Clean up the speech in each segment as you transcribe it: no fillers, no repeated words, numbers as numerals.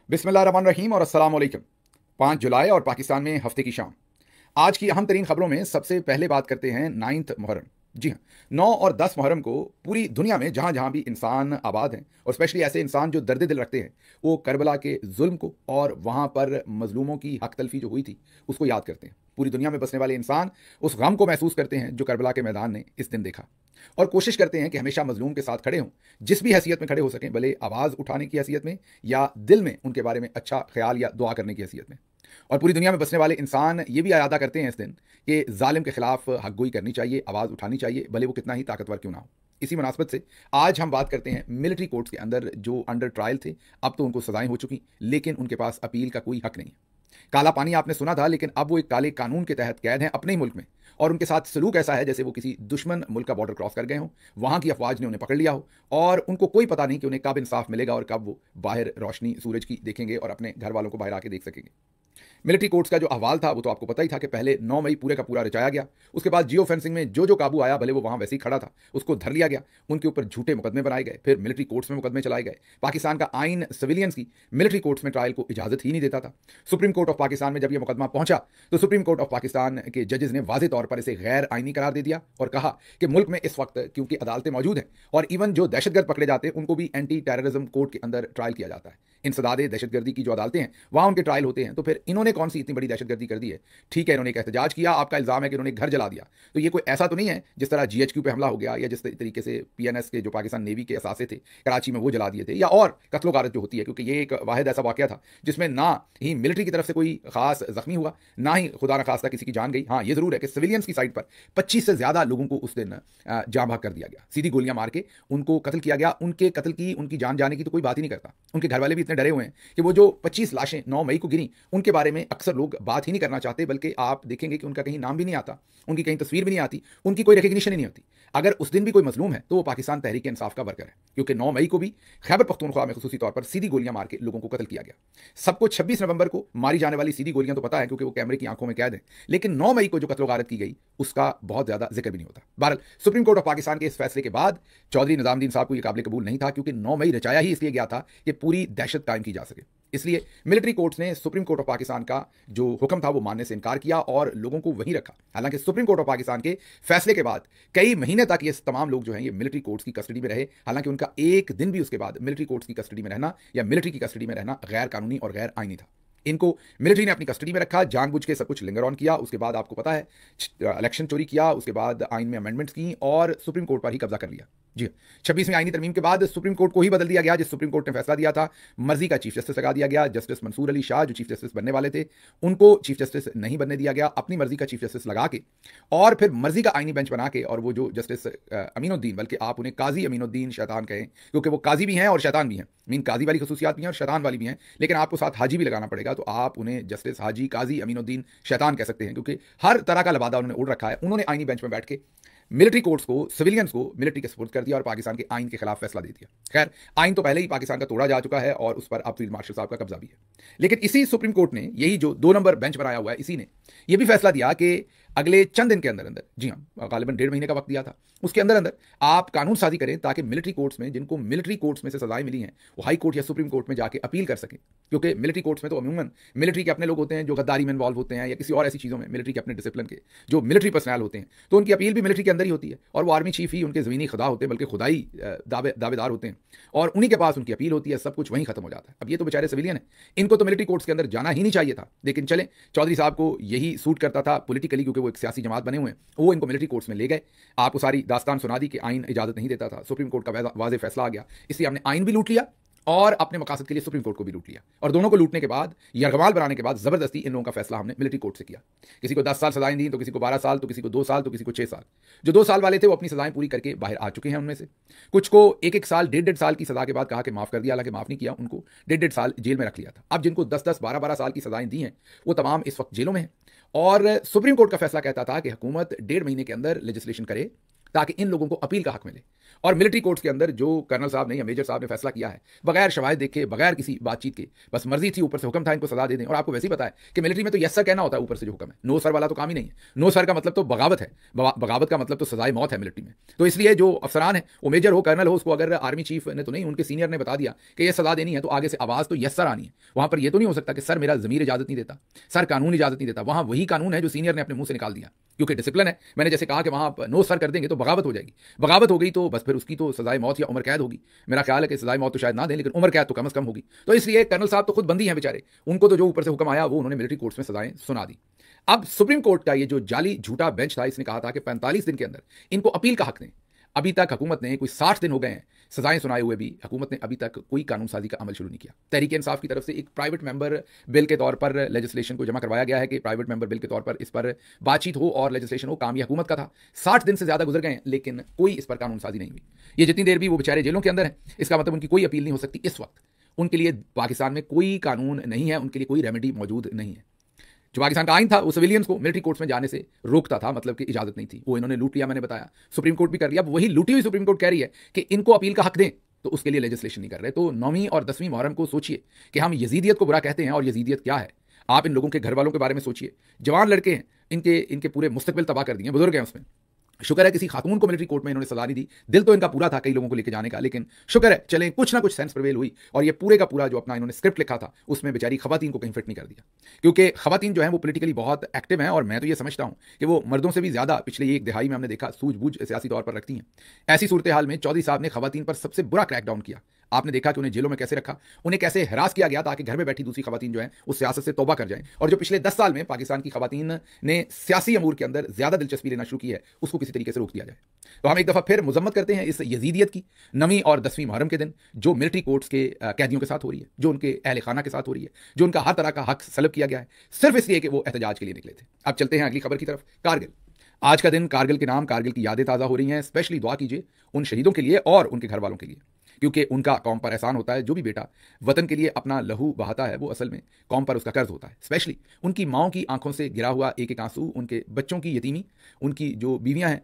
बिस्मिल्लाहिर्रहमानिर्रहीम और अस्सलाम वालेकुम। 5 जुलाई और पाकिस्तान में हफ्ते की शाम। आज की अहम तरीन खबरों में सबसे पहले बात करते हैं 9th मुहर्रम। जी हाँ, 9 और 10 मुहर्रम को पूरी दुनिया में जहाँ जहाँ भी इंसान आबाद हैं और स्पेशली ऐसे इंसान जो दर्द दिल रखते हैं, वो करबला के जुल्म को और वहाँ पर मजलूमों की हक तलफी जो हुई थी उसको याद करते हैं। पूरी दुनिया में बसने वाले इंसान उस गम को महसूस करते हैं जो करबला के मैदान ने इस दिन देखा, और कोशिश करते हैं कि हमेशा मजलूम के साथ खड़े हों, जिस भी हैसियत में खड़े हो सकें, भले आवाज़ उठाने की हैसियत में या दिल में उनके बारे में अच्छा ख्याल या दुआ करने की हैसियत में। और पूरी दुनिया में बसने वाले इंसान ये भी अदा करते हैं इस दिन कि जालिम के खिलाफ हकगोई करनी चाहिए, आवाज़ उठानी चाहिए, भले वो कितना ही ताकतवर क्यों ना हो। इसी मुनासबत से आज हम बात करते हैं मिलिट्री कोर्ट्स के अंदर जो अंडर ट्रायल थे। अब तो उनको सजाएं हो चुकी, लेकिन उनके पास अपील का कोई हक नहीं। काला पानी आपने सुना था, लेकिन अब वो एक काले कानून के तहत कैद हैं अपने ही मुल्क में, और उनके साथ सलूक ऐसा है जैसे वो किसी दुश्मन मुल्क का बॉर्डर क्रॉस कर गए हों, वहां की अफवाज ने उन्हें पकड़ लिया हो, और उनको कोई पता नहीं कि उन्हें कब इंसाफ मिलेगा और कब वो बाहर रोशनी सूरज की देखेंगे और अपने घर वालों को बाहर आके देख सकेंगे। मिलिट्री कोर्ट्स का जो अहवाल था वो तो आपको पता ही था कि पहले 9 मई पूरे का पूरा रचाया गया। उसके बाद जियो फेंसिंग में जो काबू आया, भले वो वहां वैसे ही खड़ा था, उसको धर लिया गया। उनके ऊपर झूठे मुकदमे बनाए गए, फिर मिलिट्री कोर्ट्स में मुकदमे चलाए गए। पाकिस्तान का आइन सिविलियंस की मिलिट्री कोर्ट्स में ट्रायल को इजाजत ही नहीं देता था। सुप्रीम कोर्ट ऑफ पाकिस्तान में जब यह मुकदमा पहुंचा तो सुप्रीम कोर्ट ऑफ पाकिस्तान के जजेस ने वाजे तौर पर इसे गैर आइनी करार दे दिया और कहा कि मुल्क में इस वक्त क्योंकि अदालतें मौजूद हैं और इवन जो दहशतगर्द पकड़े जाते हैं उनको भी एंटी टेररिज्म कोर्ट के अंदर ट्रायल किया जाता है। इंसदादे दहशतगर्दी की जो अदालतें हैं वहां उनके ट्रायल होते हैं, तो फिर इन्होंने कौन सी इतनी बड़ी दहशतगर्दी कर दी है? ठीक है, इन्होंने एक एहतजाज किया, आपका इल्जाम है कि इन्होंने घर जला दिया, तो ये कोई ऐसा तो नहीं है जिस तरह जीएचक्यू पे हमला हो गया या जिस तरीके से पीएनएस के जो पाकिस्तान नेवी के असासे थे कराची में वो जला दिए थे, या और कत्लो गारत जो होती है, क्योंकि ये एक वाहिद ऐसा वाकया था जिसमें ना ही मिलिट्री की तरफ से कोई खास जख्मी हुआ, ना ही खुदा न खास्ता किसी की जान गई। हाँ, ये जरूर है कि सिविलियंस की साइड पर 25 से ज्यादा लोगों को उस दिन जाँ भाग कर दिया गया, सीधी गोलियां मार के उनको कत्ल किया गया। उनके कत्ल की, उनकी जान जाने की तो कोई बात ही नहीं करता। उनके घर वाले भी इतने डरे हुए हैं कि वो जो 25 लाशें 9 मई को गिरी उनके बारे में अक्सर लोग बात ही नहीं करना चाहते, बल्कि आप देखेंगे कि उनका कहीं नाम भी नहीं आता, उनकी कहीं तस्वीर भी नहीं आती, उनकी कोई रिकग्निशन ही नहीं होती। अगर उस दिन भी कोई मजलूम है तो वो पाकिस्तान तहरीक इंसाफ का वर्कर है, क्योंकि 9 मई को भी खैबर पख्तूनख्वा में खुसूसी तौर पर सीधी गोलियां मार के लोगों को कत्ल किया गया। सबको 26 नवंबर को मारी जाने वाली सीधी गोलियां तो पता है, क्योंकि वो कैमरे की आंखों में कैद है, लेकिन 9 मई को जो कत्ल गारत की गई उसका बहुत ज्यादा जिक्र भी नहीं होता। बहरहाल सुप्रीम कोर्ट ऑफ पाकिस्तान के इस फैसले के बाद चौधरी निजामुद्दीन साहब को यह काबिल कबूल नहीं था, क्योंकि 9 मई रचाया ही इसलिए गया था कि पूरी दहशत कायम की जा सके। इसलिए मिलिट्री कोर्ट्स ने सुप्रीम कोर्ट ऑफ पाकिस्तान का जो हुक्म था वो मानने से इनकार किया और लोगों को वहीं रखा। हालांकि सुप्रीम कोर्ट ऑफ पाकिस्तान के फैसले के बाद कई महीने तक ये तमाम लोग जो हैं ये मिलिट्री कोर्ट्स की कस्टडी में रहे। हालांकि उनका एक दिन भी उसके बाद मिलिट्री कोर्ट्स की कस्टडी में रहना या मिलिट्री की कस्टडी में रहना गैर कानूनी और गैर आईनी था। इनको मिलिट्री ने अपनी कस्टडी में रखा, जानबूझ के सब कुछ लिंगर ऑन किया। उसके बाद आपको पता है इलेक्शन चोरी किया, उसके बाद आइन में अमेंडमेंट्स की और सुप्रीम कोर्ट पर ही कब्जा कर लिया। जी, 26वीं आईनी तरमीम के बाद सुप्रीम कोर्ट को ही बदल दिया गया। जिस सुप्रीम कोर्ट ने फैसला दिया था, मर्जी का चीफ जस्टिस लगा दिया गया। जस्टिस मंसूर अली शाह जो चीफ जस्टिस बनने वाले थे उनको चीफ जस्टिस नहीं बनने दिया गया, अपनी मर्जी का चीफ जस्टिस लगा के और फिर मर्जी का आईनी बेंच बना के, और वो जो जस्टिस अमीनुद्दीन, बल्कि आप उन्हें काजी अमीनुद्दीन शैतान कहें, क्योंकि वो काजी भी हैं और शैतान भी हैं। मीन काजी वाली खसूसियात भी हैं और शैतान वाली भी हैं, लेकिन आपको साथ हाजी भी लगाना पड़ेगा, तो आप उन्हें जस्टिस हाजी काजी अमीनुद्दीन शैतान कह सकते हैं, क्योंकि हर तरह का लबादा उन्होंने उड़ रखा है। उन्होंने आईनी बेंच में बैठ के मिलिट्री कोर्ट्स को, सिविलियंस को मिलिट्री के सपोर्ट कर दिया और पाकिस्तान के आइन के खिलाफ फैसला दे दिया। खैर, आइन तो पहले ही पाकिस्तान का तोड़ा जा चुका है और उस पर अब फील्ड मार्शल साहब का कब्जा भी है। लेकिन इसी सुप्रीम कोर्ट ने, यही जो 2 नंबर बेंच बनाया हुआ है, इसी ने यह भी फैसला दिया कि अगले चंद दिन के अंदर अंदर, जी हाँ, गालिबन 1.5 महीने का वक्त दिया था, उसके अंदर अंदर आप कानून साजी करें ताकि मिलिट्री कोर्ट्स में, जिनको मिलिट्री कोर्ट्स में से सजाएं मिली हैं, वो हाई कोर्ट या सुप्रीम कोर्ट में जाके अपील कर सकें। क्योंकि मिलिट्री कोर्ट्स में तो अमूमन मिलिट्री के अपने लोग होते हैं जो गद्दारी में इन्वॉल्व होते हैं या किसी और ऐसी चीज़ों में, मिलिट्री के अपने डिसिप्लिन के जो मिलिट्री पर्सनल होते हैं, तो उनकी अपील भी मिलिट्री के अंदर ही होती है और वो आर्मी चीफ ही उनके ज़मीनी खुदा होते हैं, बल्कि खुदाई दावेदार होते हैं, और उन्हीं के पास उनकी अपील होती है। सब कुछ वहीं खत्म हो जाता है। अब ये तो बेचारे सिविलियन हैं, इनको तो मिलिट्री कोर्ट्स के अंदर जाना ही नहीं चाहिए था, लेकिन चले, चौधरी साहब को यही सूट करता था पॉलिटिकली, क्योंकि वो एक सियासी जमात बने हुए हैं, वो इनको मिलिट्री कोर्ट्स में ले गए। आपको सारी दास्तान सुना दी कि आइन इजाजत नहीं देता था, सुप्रीम कोर्ट का वाज़ेह फैसला आ गया, इसलिए हमने आइन भी लूट लिया और अपने मकासद के लिए सुप्रीम कोर्ट को भी लूट लिया, और दोनों को लूटने के बाद, यरगमाल बनाने के बाद, जबरदस्ती इन लोगों का फैसला हमने मिलिट्री कोर्ट से किया। किसी को 10 साल सजाएं दी, तो किसी को 12 साल, तो किसी को 2 साल, तो किसी को 6 साल। जो 2 साल वाले थे वो अपनी सजाएं पूरी करके बाहर आ चुके हैं। उनमें से कुछ को 1-1 साल, 1.5 साल की सजा के बाद कहा कि माफ कर दिया, हालांकि माफ नहीं किया, उनको 1.5 साल जेल में रख लिया था। अब जिनको 10-10, 12-12 साल की सजाएं दी हैं वो तमाम इस वक्त जेलों में हैं। और सुप्रीम कोर्ट का फैसला कहता था कि हुकूमत 1.5 महीने के अंदर लेजिस्लेशन करे ताकि इन लोगों को अपील का हक मिले। और मिलिट्री कोर्ट्स के अंदर जो कर्नल साहब ने या मेजर साहब ने फैसला किया है, बगैर शवाहिद देखे, बगैर किसी बातचीत के, बस मर्जी थी, ऊपर से हुक्म था इनको सजा दे दें। और आपको वैसे ही पता है कि मिलिट्री में तो यस सर कहना होता है, ऊपर से जो हुक्म है, नो सर वाला तो काम ही नहीं है। नो सर का मतलब तो बगावत है, बगावत का मतलब तो सजाए मौत है मिलिट्री में। तो इसलिए जो अफसरान है, वो मेजर हो, कर्नल हो, उसको अगर आर्मी चीफ ने तो नहीं, उनके सीनियर ने बता दिया कि यह सजा देनी है, तो आगे से आवाज़ तो यस सर आनी है। वहां पर यह तो नहीं हो सकता कि सर मेरा ज़मीर इजाज़त नहीं देता, सर कानून इजाज़त नहीं देता। वहां वही कानून है जो सीनियर ने अपने मुंह से निकाल दिया, क्योंकि डिसिप्लिन है। मैंने जैसे कहा कि वहां नो सर कर देंगे तो बगावत हो जाएगी, बगावत हो गई तो बस फिर उसकी तो सजाए मौत या उम्र कैद होगी। मेरा ख्याल है कि सजाए मौत तो शायद ना दें, लेकिन उम्र कैद तो कम से कम होगी। तो इसलिए कर्नल साहब तो खुद बंदी हैं बेचारे, उनको तो जो ऊपर से हुक्म आया वो उन्होंने मिलिट्री कोर्ट्स में सजाएं सुना दी। अब सुप्रीम कोर्ट का ये जो जाली झूठा बेंच था, इसने कहा था कि 45 दिन के अंदर इनको अपील का हक दें। अभी तक हुकूमत ने, कोई 60 दिन हो गए हैं सजाएं सुनाए हुए भी, हुकूमत ने अभी तक कोई कानून साजी का अमल शुरू नहीं किया। तहरीक इंसाफ की तरफ से एक प्राइवेट मेंबर बिल के तौर पर लेजिस्लेशन को जमा करवाया गया है कि प्राइवेट मेंबर बिल के तौर पर इस पर बातचीत हो और लेजिस्लेशन हो। काम ये हुकूमत का था। 60 दिन से ज़्यादा गुजर गए हैं, लेकिन कोई इस पर कानून साजी नहीं हुई। ये जितनी देर भी वो बेचारे जेलों के अंदर हैं, इसका मतलब उनकी कोई अपील नहीं हो सकती। इस वक्त उनके लिए पाकिस्तान में कोई कानून नहीं है, उनके लिए कोई रेमेडी मौजूद नहीं है। जो पाकिस्तान का आइन था वो सिविलियंस को मिलिट्री कोर्ट्स में जाने से रोकता था, मतलब कि इजाजत नहीं थी। वो इन्होंने लूट लिया, मैंने बताया, सुप्रीम कोर्ट भी कर लिया। अब वही लूटी हुई सुप्रीम कोर्ट कह रही है कि इनको अपील का हक दें, तो उसके लिए लेजिस्लेशन नहीं कर रहे। तो 9वीं और 10वीं मुहर्रम को सोचिए कि हम यजीदियत को बुरा कहते हैं, और यजीदियत क्या है। आप इन लोगों के घर वालों के बारे में सोचिए, जवान लड़के हैं, इनके पूरे मुस्तकबिल तबाह कर दिए, बुजुर्ग हैं उसमें। शुक्र है किसी खातून को मिलिट्री कोर्ट में इन्होंने सजा नहीं दी। दिल तो इनका पूरा था कई लोगों को लेकर जाने का, लेकिन शुक्र है चलें कुछ ना कुछ सेंस प्रिवेल हुई, और ये पूरे का पूरा जो अपना इन्होंने स्क्रिप्ट लिखा था उसमें बेचारी खवातीन को कहीं फिट नहीं कर दिया। क्योंकि खवातीन जो है वो पॉलिटिकली बहुत एक्टिव हैं, और मैं तो ये समझता हूं कि वो मर्दों से भी ज्यादा पिछले एक दिहाई में हमने देखा सूझबूझ सियासी तौर पर रखती हैं। ऐसी सूरत हाल में चौधरी साहब ने खवातीन पर सबसे बुरा क्रैकडाउन किया। आपने देखा कि उन्हें जेलों में कैसे रखा, उन्हें कैसे हरास किया गया, ताकि घर में बैठी दूसरी खवातीन जो है उस सियासत से तौबा कर जाएं। और जो पिछले 10 साल में पाकिस्तान की खवातीन ने सियासी अमूर के अंदर ज्यादा दिलचस्पी लेना शुरू की है, उसको किसी तरीके से रोक दिया जाए। तो हम एक दफा फिर मुजम्मत करते हैं इस यजीदियत की 9वीं और 10वीं मुहर्रम के दिन, जो मिलिट्री कोर्ट्स के कैदियों के साथ हो रही है, जो उनके अहल खाना के साथ हो रही है, जो उनका हर तरह का हक सलब किया गया है, सिर्फ इसलिए कि वो एहतजाज के लिए निकले थे। अब चलते हैं अगली खबर की तरफ। कारगिल, आज का दिन कारगिल के नाम, कारगिल की यादें ताज़ा हो रही हैं। स्पेशली दुआ कीजिए उन शहीदों के लिए और उनके घर वालों के लिए, क्योंकि उनका कौम पर एहसान होता है। जो भी बेटा वतन के लिए अपना लहू बहाता है, वो असल में कौम पर उसका कर्ज होता है। स्पेशली उनकी माओं की आंखों से गिरा हुआ एक एक आंसू, उनके बच्चों की यतीमी, उनकी जो बीवियां हैं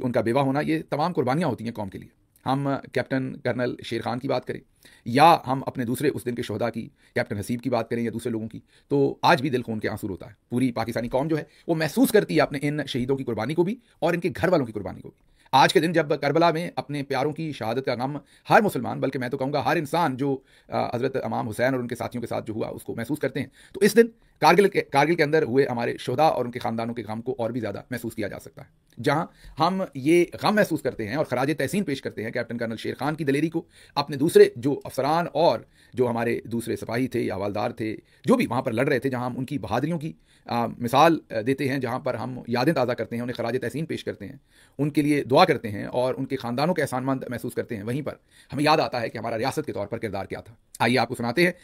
उनका बेवा होना, ये तमाम कुर्बानियां होती हैं कौम के लिए। हम कैप्टन कर्नल शेर खान की बात करें, या हम अपने दूसरे उस दिन के शोहदा की, कैप्टन हसीब की बात करें, या दूसरे लोगों की, तो आज भी दिल खून के आंसू रोता है। पूरी पाकिस्तानी कौम जो है वो महसूस करती है अपने इन शहीदों की कुर्बानी को भी, और इनके घर वालों की कुर्बानी को भी। आज के दिन जब करबला में अपने प्यारों की शहादत का गम हर मुसलमान, बल्कि मैं तो कहूँगा हर इंसान जो हज़रत इमाम हुसैन और उनके साथियों के साथ जो हुआ उसको महसूस करते हैं, तो इस दिन कारगिल के अंदर हुए हमारे शोहदा और उनके ख़ानदानों के गम को और भी ज़्यादा महसूस किया जा सकता है। जहां हम ये गम महसूस करते हैं और खराज तहसीन पेश करते हैं कैप्टन कर्नल शेर खान की दलेरी को, अपने दूसरे जो अफसरान और जो हमारे दूसरे सिपाही थे या हवालदार थे, जो भी वहाँ पर लड़ रहे थे, जहाँ हम उनकी बहादुरियों की मिसाल देते हैं, जहाँ पर हम यादें ताज़ा करते हैं, उन्हें खराज तहसीन पेश करते हैं, उनके लिए दुआ करते हैं और उनके ख़ानदानों के एहसानमंद महसूस करते हैं, वहीं पर हमें याद आता है कि हमारा रियासत के तौर पर किरदार क्या था। आइए आपको सुनाते हैं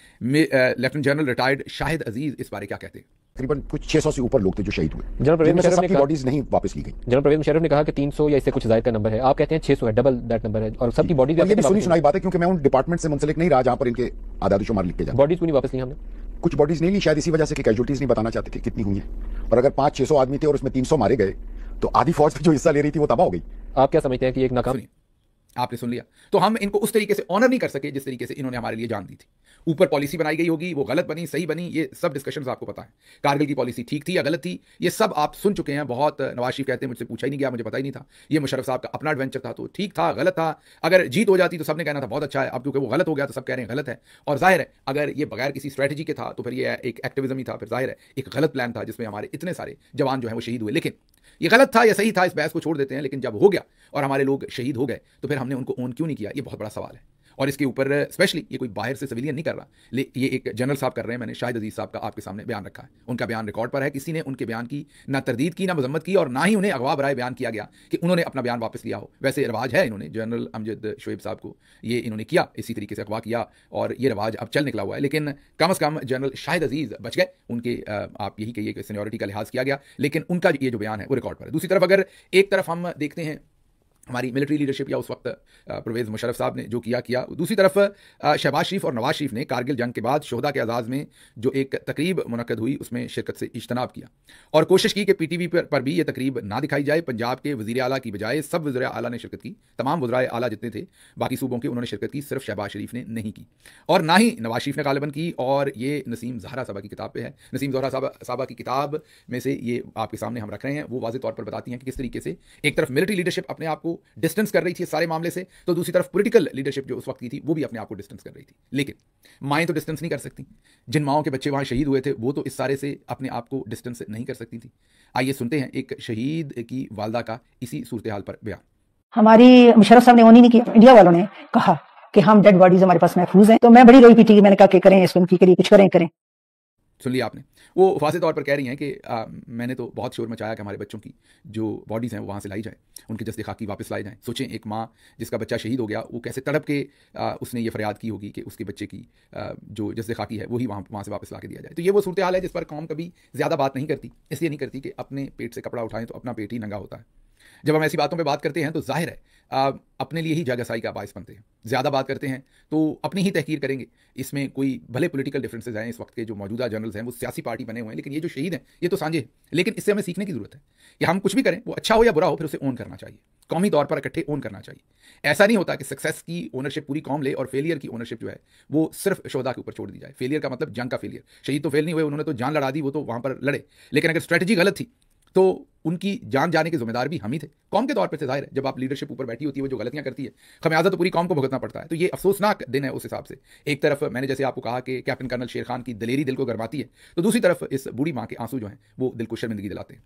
लेफ्टिनेंट जनरल रिटायर्ड शाहिद अजीज इस बारे क्या कहते हैं। तकरीबन कुछ 600 से ऊपर लोग थे जो शहीद हुए। जनरल परवेज मुशर्रफ ने बॉडीज नहीं वापस ली गई। जनरल परवेज मुशर्रफ ने कहा कि 300 या इससे कुछ जायद का नंबर है, आप कहते हैं 600 है, डबल दैट नंबर है, और सबकी बॉडीज ये भी सुनी सुनाई बात है, क्योंकि मैं उन डिपार्टमेंट से मुंसलिक नहीं रहा जहां पर इनके आदाद-ओ-शुमार लिख के जाते। बॉडीज क्यों नहीं वापस ली हमने? कुछ बॉडीज नहीं ली, शायद इसी वजह से कि कैजुअल्टीज नहीं बताना चाहते थे कितनी हुई है। और अगर 500-600 आदमी थे और उसमें 300 मारे गए, तो आधी फौज जो हिस्सा ले रही थी वो तबाह हो गई। आप क्या समझते हैं कि एक नाकाम? आपने सुन लिया। तो हम इनको उस तरीके से ऑनर नहीं कर सके जिस तरीके से इन्होंने हमारे लिए जान दी थी। ऊपर पॉलिसी बनाई गई होगी, वो गलत बनी, सही बनी, ये सब डिस्कशंस आपको पता है। कारगिल की पॉलिसी ठीक थी या गलत थी, ये सब आप सुन चुके हैं। बहुत नवाज शरीफ कहते हैं मुझसे पूछा ही नहीं गया, मुझे पता ही नहीं था। ये मुशर्रफ साहब का अपना एडवेंचर था, तो ठीक था, गलत था। अगर जीत हो जाती तो सबने कहना था बहुत अच्छा है, अब क्योंकि वो गलत हो गया तो सब कह रहे हैं गलत है। और जाहिर है अगर ये बगैर किसी स्ट्रैटेजी के था तो फिर ये एक एक्टिविज्म ही था, फिर जाहिर है एक गलत प्लान था जिसमें हमारे इतने सारे जवान जो है वो शहीद हुए। लेकिन ये गलत था या सही था, इस बहस को छोड़ देते हैं। लेकिन जब हो गया और हमारे लोग शहीद हो गए तो फिर हमने उनको ओन क्यों नहीं किया, ये बहुत बड़ा सवाल है। और इसके ऊपर स्पेशली ये कोई बाहर से सिविलियन नहीं कर रहा, ये एक जनरल साहब कर रहे हैं। मैंने शाहिद अजीज साहब का आपके सामने बयान रखा है, उनका बयान रिकॉर्ड पर है। किसी ने उनके बयान की ना तरदीद की, ना मजम्मत की, और ना ही उन्हें अगवा बराए बयान किया गया कि उन्होंने अपना बयान वापस लिया हो। वैसे रिवाज है, इन्होंने जनरल अमजद शोएब साहब को ये इन्होंने किया, इसी तरीके से अगवा किया, और ये रिवाज अब चल निकला हुआ है। लेकिन कम अज़ कम जनरल शाहिद अजीज बच गए, उनके आप यही कहिए कि सीनियरिटी का लिहाज किया गया, लेकिन उनका ये जो बयान है वो रिकॉर्ड पर है। दूसरी तरफ अगर एक तरफ हम देखते हैं हमारी मिलिट्री लीडरशिप या उस वक्त परवेज़ मुशर्रफ साहब ने जो किया। दूसरी तरफ शहबाज शरीफ और नवाज शरीफ ने कारगिल जंग के बाद शोहदा के एजाज़ में जो एक तकरीब मुनक्कद हुई उसमें शिरकत से इज्तनाब किया और कोशिश की कि पीटीवी पर भी ये तकरीब ना दिखाई जाए। पंजाब के वज़ीर आला की बजाय सब वज़ीर आला ने शिरकत की, तमाम वज़ीर आला जितने थे बाकी सूबों के उन्होंने शिरकत की, सिर्फ शहबाज शरीफ ने नहीं की और ना ही नवाज शरीफ ने गालिबन की। और ये नसीम ज़हरा साहबा की किताब पे है। नसीम ज़हरा साहबा की किताब में से ये आपके सामने हम रख रहे हैं, वो वाज़ेह तौर पर बताती हैं कि किस तरीके से एक तरफ मिलिट्री लीडरशिप अपने आप को डिस्टेंस कर रही थी सारे मामले से, तो दूसरी तरफ पॉलिटिकल लीडरशिप जो उस वक्त की थी वो भी अपने आप को डिस्टेंस कर रही थी। लेकिन माएँ तो डिस्टेंस नहीं कर सकती, जिन माओं के बच्चे वहां शहीद हुए थे वो तो इस सारे से अपने आप को डिस्टेंस नहीं कर सकती थी। आइए सुनते हैं एक शहीद की वालदा का इसी सूरत हाल पर बयान। हमारी मुशर्रफ साहब ने ओनी नहीं किया, इंडिया वालों ने कहा कि हम डेड बॉडीज हमारे पास महफूज हैं, तो मैं बड़ी रोई पीटी, मैंने कहा कि करें इसको, उनकी के लिए कुछ करें। सुन लिया आपने, वो वाज़ेह तौर पर कह रही हैं कि मैंने तो बहुत शोर मचाया कि हमारे बच्चों की जो बॉडीज़ हैं वो वहाँ से लाई जाए, उनके जस्ते खाकी वापस लाए जाएं। सोचें एक माँ जिसका बच्चा शहीद हो गया वो कैसे तड़प के उसने ये फरियाद की होगी कि उसके बच्चे की जो जस्ते खाकी है वही वहाँ से वापस ला के दिया जाए। तो ये वो सूरत हाल है जिस पर कौम कभी ज़्यादा बात नहीं करती, इसलिए नहीं करती कि अपने पेट से कपड़ा उठाएं तो अपना पेट ही नंगा होता है। जब हम ऐसी बातों पे बात करते हैं तो जाहिर है अपने लिए ही जगहसाई का बायस बनते हैं। ज़्यादा बात करते हैं तो अपनी ही तहकीर करेंगे। इसमें कोई भले पॉलिटिकल डिफरेंसेस हैं, इस वक्त के जो मौजूदा जनरल्स हैं वो सियासी पार्टी बने हुए हैं, लेकिन ये जो शहीद हैं ये तो सांझे हैं। लेकिन इससे हमें सीखने की ज़रूरत है कि हम कुछ भी करें, वो अच्छा हो या बुरा हो, फिर उसे ओन करना चाहिए, कौमी तौर पर इकट्ठे ओन करना चाहिए। ऐसा नहीं होता कि सक्सेस की ओनरशिप पूरी कौम ले और फेलियर की ओनरशिप जो है वो सिर्फ शोहदा के ऊपर छोड़ दी जाए। फेलियर का मतलब जंग का फेलियर, शहीद तो फेल नहीं हुए, उन्होंने तो जान लड़ा दी, वो तो वहाँ पर लड़े, लेकिन अगर स्ट्रेटजी गलत थी तो उनकी जान जाने के जिम्मेदार भी हम ही थे। कौम के तौर पर से जाहिर है जब आप लीडरशिप ऊपर बैठी होती है वो जो गलतियां करती है खमियाजा तो पूरी कौम को भुगतना पड़ता है। तो ये अफसोसनाक दिन है उस हिसाब से। एक तरफ मैंने जैसे आपको कहा कि कैप्टन कर्नल शेर खान की दलेरी दिल को गरमाती है, तो दूसरी तरफ इस बूढ़ी माँ के आंसू जो हैं वो दिल को शर्मिंदगी दिलाते हैं।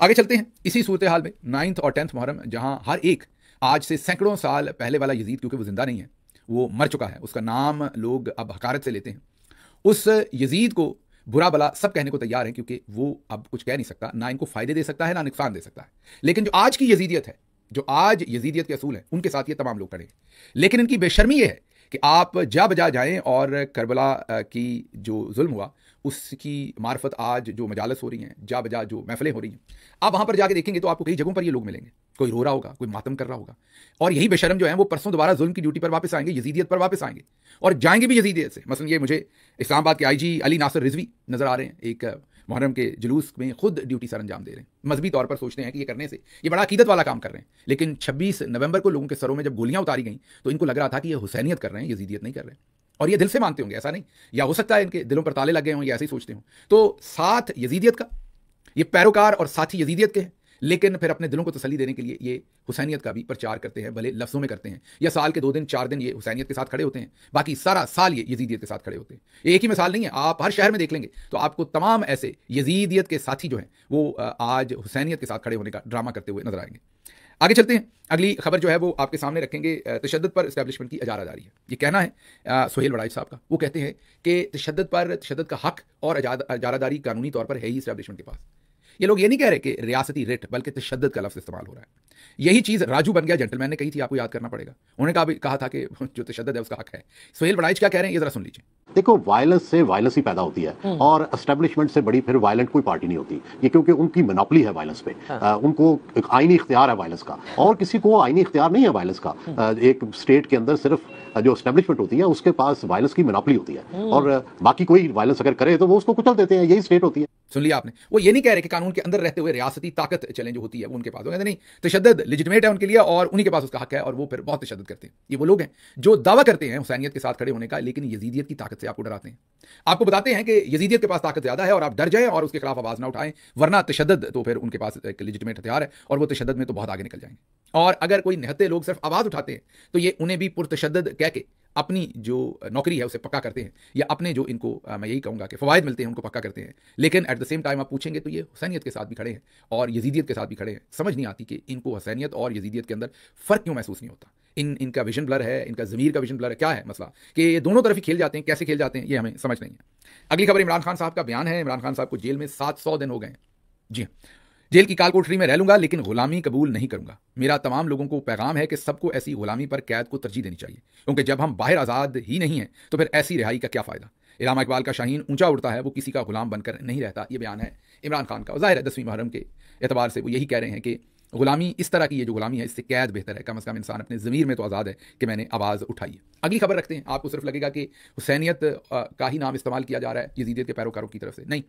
आगे चलते हैं इसी सूरत हाल में 9th और 10th मुहर्रम, जहां हर एक आज से सैकड़ों साल पहले वाला यजीद, क्योंकि वो जिंदा नहीं है, वो मर चुका है, उसका नाम लोग अब हकारत से लेते हैं। उस यजीद को बुरा भला सब कहने को तैयार है क्योंकि वो अब कुछ कह नहीं सकता, ना इनको फायदे दे सकता है ना नुकसान दे सकता है। लेकिन जो आज की यजीदियत है, जो आज यजीदियत के असूल है, उनके साथ ये तमाम लोग खड़े हैं। लेकिन इनकी बेशर्मी ये है कि आप जा बजा जाएं और करबला की जो जुल्म हुआ उसकी मार्फत आज जो मजालस हो रही हैं, जा बजा जो महफिलें हो रही हैं, आप वहाँ पर जाके देखेंगे तो आपको कई जगहों पर ये लोग मिलेंगे। कोई रो रहा होगा, कोई मातम कर रहा होगा, और यही बेशरम जो है वो परसों दोबारा जुल्म की ड्यूटी पर वापस आएंगे, यजीदियत पर वापस आएंगे और जाएंगे भी यजीदियत से। मसलन ये मुझे इस्लामाबाद के आईजी अली नासिर रिजवी नजर आ रहे हैं, एक मुहर्रम के जुलूस में खुद ड्यूटी सर अंजाम दे रहे हैं। मजहबी तौर पर सोचते हैं कि ये करने से ये बड़ा अकीदत वाला काम कर रहे हैं, लेकिन 26 नवंबर को लोगों के सरों में जब गोलियां उतारी गई तो इनको लग रहा था कि ये हुसैनियत कर रहे हैं, यजीदियत नहीं कर रहे हैं। और ये दिल से मानते होंगे, ऐसा नहीं, या हो सकता है इनके दिलों पर ताले लग गए हों, या ऐसे ही सोचते हों। तो साथ यजीदियत का, ये पैरोकार और साथी यजीदियत के हैं, लेकिन फिर अपने दिलों को तसल्ली देने के लिए ये हुसैनियत का भी प्रचार करते हैं, भले लफ्ज़ों में करते हैं, या साल के 2 दिन 4 दिन ये हुसैनियत के साथ खड़े होते हैं, बाकी सारा साल ये यजीदियत के साथ खड़े होते हैं। एक ही मिसाल नहीं है, आप हर शहर में देख लेंगे तो आपको तमाम ऐसे यजीदियत के साथी जो हैं वो आज हुसैनियत के साथ खड़े होने का ड्रामा करते हुए नजर आएंगे। आगे चलते हैं, अगली खबर जो है वो आपके सामने रखेंगे। तशद्दुद पर इस्टेब्लिशमेंट की अजारादारी है, ये कहना है सुहेल वड़ाइच साहब का। वो कहते हैं कि तशद्दुद का हक और अजारादारी कानूनी तौर पर है ही इस्टेब्लिशमेंट के पास। ये लोग ये नहीं कह रहे कि रियासती रिट, बल्कि तशद्दुद का लफ्ज़ इस्तेमाल हो रहा है। यही चीज़ राजू बन गया जेंटलमैन ने कही थी, आपको याद करना पड़ेगा। उन्होंने कहा था कि जो तशद्दुद है उसका हक है। सुहेल वड़ाइच क्या कह रहे हैं ये जरा सुन लीजिए। देखो, वायलेंस से वायलेंस ही पैदा होती है और एस्टेब्लिशमेंट से बड़ी फिर वायलेंट कोई पार्टी नहीं होती। ये क्योंकि उनकी मोनोपोली है वायलेंस पे। उनको एक आईनी इख्तियार है वायलेंस का, और किसी को आईनी इख्तियार नहीं है वायलेंस का। एक स्टेट के अंदर सिर्फ जो एस्टेब्लिशमेंट होती है उसके पास वायलेंस की मोनोपोली होती है, और बाकी कोई वायलेंस अगर करे तो वो उसको कुचल देते हैं। यही स्टेट होती है। सुन लिया आपने, वो ये नहीं कह रहे कि कानून के अंदर रहते हुए रियासती ताकत चलें जो होती है वो उनके पास, वो कहते नहीं, तशद्दुद लेजिटिमेट है उनके लिए और उन्हीं के पास उसका हक है, और वो फिर बहुत तशद्दुद करते हैं। ये वो लोग हैं जो दावा करते हैं हुसैनियत के साथ खड़े होने का, लेकिन यजीदियत की ताकत से आपको डराते हैं। आपको बताते हैं कि यजीदियत के पास ताकत ज्यादा है और आप डर जाएं और उसके खिलाफ आवाज ना उठाएं, वरना तशद्दुद तो फिर उनके पास एक लेजिटिमेट हथियार है और वो तशद्दुद में तो बहुत आगे निकल जाएंगे। और अगर कोई निहत्ते लोग सिर्फ आवाज उठाते हैं तो ये उन्हें भी पुरतशद्दुद कह के अपनी जो नौकरी है उसे पक्का करते हैं, या अपने जो इनको मैं यही कहूँगा कि फ़वायद मिलते हैं उनको पक्का करते हैं। लेकिन एट द सेम टाइम आप पूछेंगे तो ये हुसैनियत के साथ भी खड़े हैं और यजीदियत के साथ भी खड़े हैं। समझ नहीं आती कि इनको हुसैनियत और यजीदियत के अंदर फ़र्क क्यों महसूस नहीं होता। इनका विजन ब्लर है, इनका ज़मीर का विजन ब्लर है, क्या है मसला कि ये दोनों तरफ ही खेल जाते हैं। कैसे खेल जाते हैं ये हमें समझ नहीं है। अगली खबर इमरान खान साहब का बयान है। इमरान खान साहब को जेल में 700 दिन हो गए हैं। जी हाँ, जेल की काल कोठरी में रह लूंगा लेकिन गुलामी कबूल नहीं करूंगा। मेरा तमाम लोगों को पैगाम है कि सबको ऐसी गुलामी पर कैद को तरजीह देनी चाहिए, क्योंकि जब हम बाहर आज़ाद ही नहीं हैं तो फिर ऐसी रिहाई का क्या फ़ायदा। इलामा इकबाल का शाहीन ऊंचा उड़ता है, वो किसी का गुलाम बनकर नहीं रहता। ये बयान है इमरान खान का। ज़ाहिर है 10वीं मुहर्रम के एतबार से वो यही कह रहे हैं कि गुलामी इस तरह की ये जो गुलामी है, इससे कैद बेहतर है। कम से कम इंसान अपने ज़मीर में तो आज़ाद है कि मैंने आवाज़ उठाई है। अगली खबर रखते हैं। आपको सिर्फ लगेगा कि हुसैनियत का ही नाम इस्तेमाल किया जा रहा है यजीदियत के पैरोकारों की तरफ से। नहीं,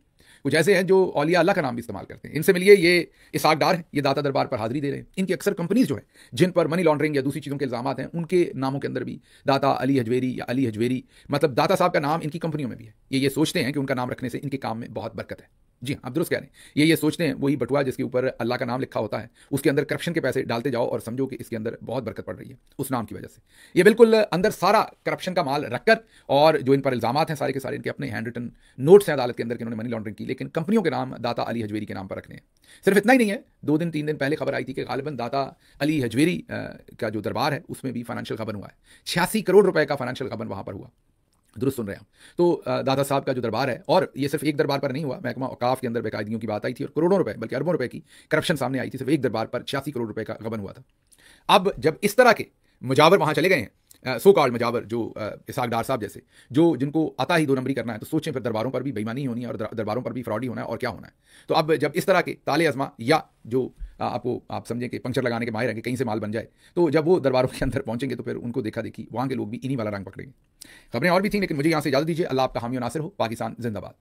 कुछ ऐसे हैं जो औलिया अल्लाह का नाम भी इस्तेमाल करते हैं। इनसे मिलिए, ये इसहाक डार हैं, ये दाता दरबार पर हाजिरी दे रहे हैं। इनकी अक्सर कंपनीज जो है जिन पर मनी लॉन्ड्रिंग या दूसरी चीज़ों के इल्जाम हैं, उनके नामों के अंदर भी दाता अली हजवेरी या अली हजवेरी, मतलब दाता साहब का नाम इनकी कंपनियों में भी है। ये सोचते हैं कि उनका नाम रखने से इनके काम में बहुत बरकत है। जी हाँ, आप दुरुस्त कह रहे हैं। ये सोचते हैं वही बटुआ जिसके ऊपर अल्लाह का नाम लिखा होता है, उसके अंदर करप्शन के पैसे डालते जाओ और समझो कि इसके अंदर बहुत बरकत पड़ रही है उस नाम की वजह से। ये बिल्कुल अंदर सारा करप्शन का माल रखकर, और जो इन पर इल्जामात हैं सारे के सारे इनके अपने हैंड रिटन नोट्स हैं अदालत के अंदर कि इन्होंने मनी लॉन्ड्रिंग की, लेकिन कंपनियों के नाम दाता अली हजवेरी के नाम पर रखने हैं। सिर्फ इतना ही नहीं है, 2 दिन 3 दिन पहले खबर आई थी कि गालिबन दाता अली हजवेरी का जो दरबार है उसमें भी फाइनेंशियल गबन हुआ है। 86 करोड़ रुपए का फाइनेंशियल गबन वहां पर हुआ। दुरुस्त सुन रहे हैं हम। तो दादा साहब का जो दरबार है, और ये सिर्फ एक दरबार पर नहीं हुआ, महकमा औकाफ के अंदर बेकायदगियों की बात आई थी और करोड़ों रुपए बल्कि अरबों रुपए की करप्शन सामने आई थी। सिर्फ एक दरबार पर 86 करोड़ रुपए का गबन हुआ था। अब जब इस तरह के मुजावर वहां चले गए हैं, सो कॉल्ड मुजावर, जो इसहाक डार साहब जैसे, जो जिनको आता ही 2 नंबरी करना है, तो सोचें फिर दरबारों पर भी बेईमानी होनी है और दरबारों पर भी फ्रॉडी होना है और क्या होना है। तो अब जब इस तरह के ताले अजमा, या जो आप समझें कि पंक्चर लगाने के माहिर हैं कि कहीं से माल बन जाए, तो जब वो दरबारों के अंदर पहुंचेंगे तो फिर उनको देखा देखी वहां के लोग भी इन्हीं वाला रंग पकड़ेंगे। खबरें और भी थी, लेकिन मुझे यहां से इजाजत दीजिए। अल्लाह आपका हामी और नासिर हो। पाकिस्तान जिंदाबाद।